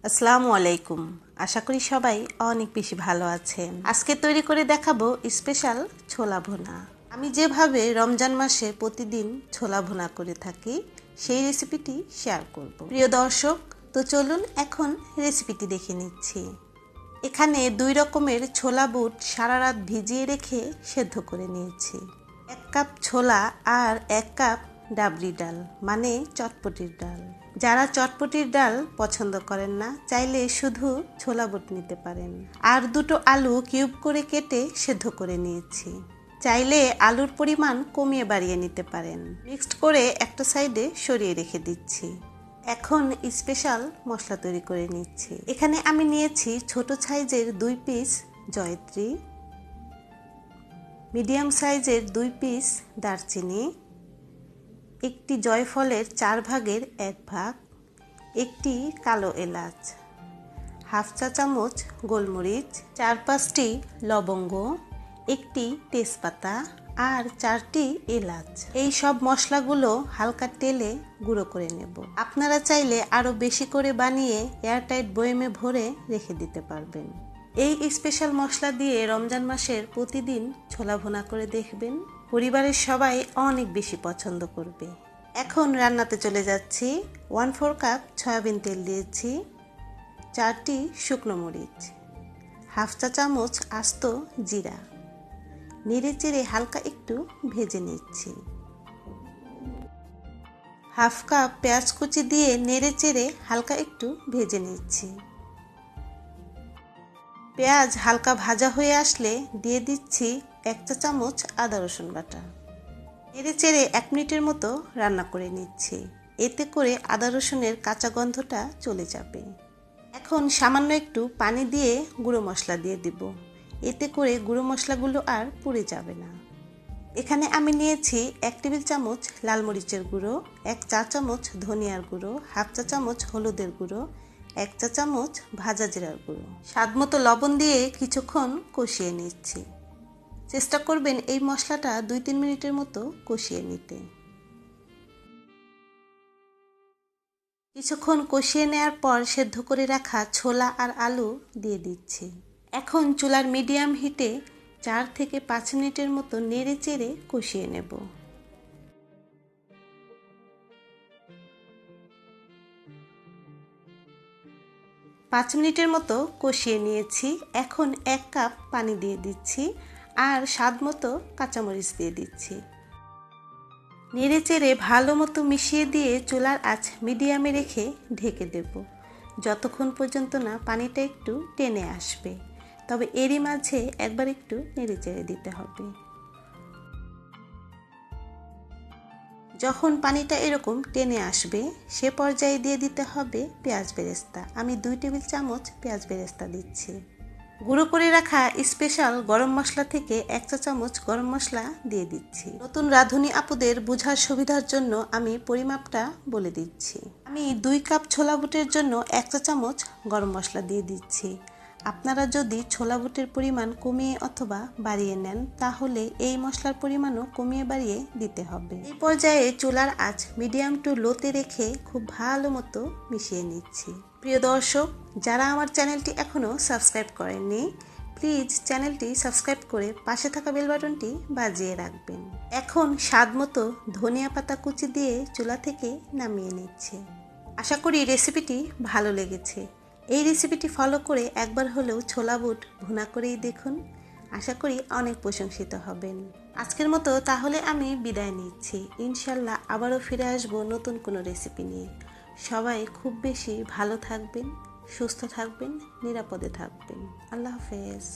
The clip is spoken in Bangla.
আসসালামু আলাইকুম। আশা করি সবাই অনেক বেশি ভালো আছেন। আজকে তৈরি করে দেখাবো স্পেশাল ছোলা ভুনা। আমি যেভাবে রমজান মাসে প্রতিদিন ছোলা ভুনা করে থাকি সেই রেসিপিটি শেয়ার করব। প্রিয় দর্শক, তো চলুন এখন রেসিপিটি দেখে নিচ্ছি। এখানে 2 রকমের ছোলা বুট সারা রাত ভিজিয়ে রেখে সেদ্ধ করে নিয়েছি। 1 কাপ ছোলা আর 1 কাপ ডাবরি ডাল মানে চটপটির ডাল। যারা চটপটির ডাল পছন্দ করেন না চাইলে শুধু ছোলা বুট নিতে পারেন। আর 2টো আলু কিউব করে কেটে সেদ্ধ করে নিয়েছি। চাইলে আলুর পরিমাণ কমিয়ে বাড়িয়ে নিতে পারেন। মিক্সড করে একটা সাইডে সরিয়ে রেখে দিচ্ছি। এখন স্পেশাল মশলা তৈরি করে নিচ্ছি। এখানে আমি নিয়েছি ছোট সাইজের 2 পিস জয়ত্রী, মিডিয়াম সাইজের 2 পিস দারচিনি, একটি জয়ফলের 4 ভাগের 1 ভাগ, একটি কালো এলাচ, হাফ চা চামচ গোলমরিচ, 4-5টি লবঙ্গ, একটি তেজপাতা আর 4টি এলাচ। এই সব মশলাগুলো হালকা তেলে গুঁড়ো করে নেব। আপনারা চাইলে আরও বেশি করে বানিয়ে এয়ারটাইট বয়েমে ভরে রেখে দিতে পারবেন। এই স্পেশাল মশলা দিয়ে রমজান মাসের প্রতিদিন ছোলা ভুনা করে দেখবেন, পরিবারের সবাই অনেক বেশি পছন্দ করবে। এখন রান্নাতে চলে যাচ্ছি। 1/4 কাপ সয়াবিন তেল দিয়েছি, 4টি শুকনো মরিচ, হাফ চা চামচ আস্ত জিরা, নেড়ে চেড়ে হালকা একটু ভেজে নিচ্ছি। হাফ কাপ পেঁয়াজ কুচি দিয়ে নেড়ে চেড়ে হালকা একটু ভেজে নিচ্ছি। পেঁয়াজ হালকা ভাজা হয়ে আসলে দিয়ে দিচ্ছি 1 চা চামচ আদা রসুন বাটা। নেড়ে চেড়ে 1 মিনিটের মতো রান্না করে নিচ্ছি। এতে করে আদা রসুনের কাঁচা গন্ধটা চলে যাবে। এখন সামান্য একটু পানি দিয়ে গুঁড়ো মশলা দিয়ে দিব। এতে করে গুঁড়ো মশলাগুলো আর পুড়ে যাবে না। এখানে আমি নিয়েছি 1 টেবিল চামচ লাল মরিচের গুঁড়ো, 1 চা চামচ ধনিয়ার গুঁড়ো, হাফ চা চামচ হলুদের গুঁড়ো, 1 চা চামচ ভাজা জিরার গুঁড়ো, স্বাদমতো লবণ দিয়ে কিছুক্ষণ কষিয়ে নিচ্ছি। চেষ্টা করবেন এই মশলাটা 2-3 মিনিটের মতো কষিয়ে নিতে। কিছুক্ষণ কষিয়ে নেওয়ার পর সেদ্ধ করে রাখা ছোলা আর আলু দিয়ে দিচ্ছি। এখন চুলার মিডিয়াম হিটে 4 থেকে 5 মিনিটের মতো নেড়ে চেড়ে কষিয়ে নেব। পাঁচ মিনিটের মতো কষিয়ে নিয়েছি। এখন 1 কাপ পানি দিয়ে দিচ্ছি আর স্বাদমতো কাঁচামরিচ দিয়ে দিচ্ছি। নেড়ে চেড়ে ভালো মতো মিশিয়ে দিয়ে চুলার আঁচ মিডিয়ামে রেখে ঢেকে দেব যতক্ষণ পর্যন্ত না পানিটা একটু টেনে আসবে। তবে এরই মাঝে একবার একটু নেড়ে চেড়ে দিতে হবে। যখন পানিটা এরকম টেনে আসবে সে পর্যায়ে দিয়ে দিতে হবে পেঁয়াজ বেরেস্তা। আমি 2 টেবিল চামচ পেঁয়াজ বেরেস্তা দিচ্ছি। গুঁড়ো করে রাখা স্পেশাল গরম মশলা থেকে 1 চা চামচ গরম মশলা দিয়ে দিচ্ছি। নতুন রাঁধুনি আপুদের বোঝার সুবিধার জন্য আমি পরিমাপটা বলে দিচ্ছি। আমি 2 কাপ ছোলা বুটের জন্য 1 চা চামচ গরম মশলা দিয়ে দিচ্ছি। আপনারা যদি ছোলা বুটের পরিমাণ কমিয়ে অথবা বাড়িয়ে নেন তাহলে এই মশলার পরিমাণও কমিয়ে বাড়িয়ে দিতে হবে। এই পর্যায়ে চুলার আঁচ মিডিয়াম টু লোতে রেখে খুব ভালো মতো মিশিয়ে নিচ্ছি। প্রিয় দর্শক, যারা আমার চ্যানেলটি এখনও সাবস্ক্রাইব করেননি প্লিজ চ্যানেলটি সাবস্ক্রাইব করে পাশে থাকা বেল বাটনটি বাজিয়ে রাখবেন। এখন স্বাদমতো ধনিয়া পাতা কুচি দিয়ে চুলা থেকে নামিয়ে নিচ্ছি। আশা করি রেসিপিটি ভালো লেগেছে। এই রেসিপিটি ফলো করে একবার হলেও ছোলা বুট ভুনা করেই দেখুন। আশা করি অনেক প্রশংসিত হবেন। আজকের মতো তাহলে আমি বিদায় নিচ্ছি। ইনশাল্লাহ আবারও ফিরে আসব নতুন কোনো রেসিপি নিয়ে। সবাই খুব বেশি ভালো থাকবেন, সুস্থ থাকবেন, নিরাপদে থাকবেন। আল্লাহ হাফেজ।